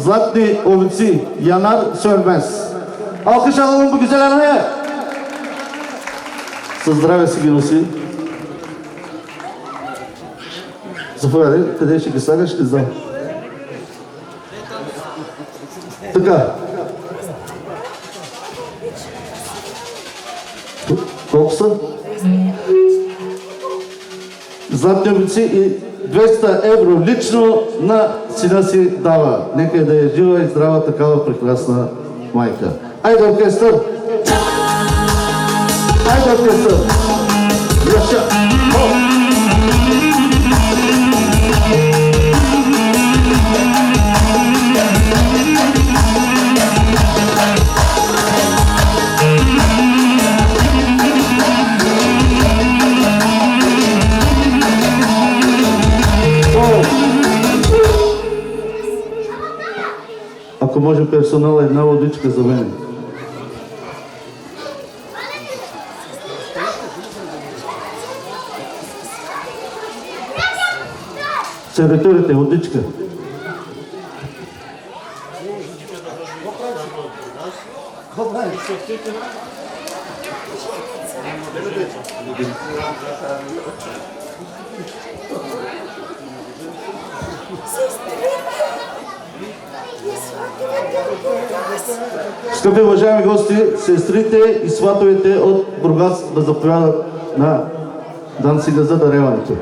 Zlatni Ovitsi, Yanar Sönmez. Alkış alalım bu güzel anaya. Със здраве си ги носи. Заповядай, къде ще ги слагаш, ще знам. Така. Колко са? Златни Овици и 200 евро лично на сина си дава. Нека да е жива и здрава такава прекрасна майка. Айде оркестър! Айде оркестър! Яша! Ако може персонал, една водичка за мен. Сервитурите, водичка. Скъпи уважаеми гости, сестрите и сватовете от Бургас да заповядат на Данцига за даряването.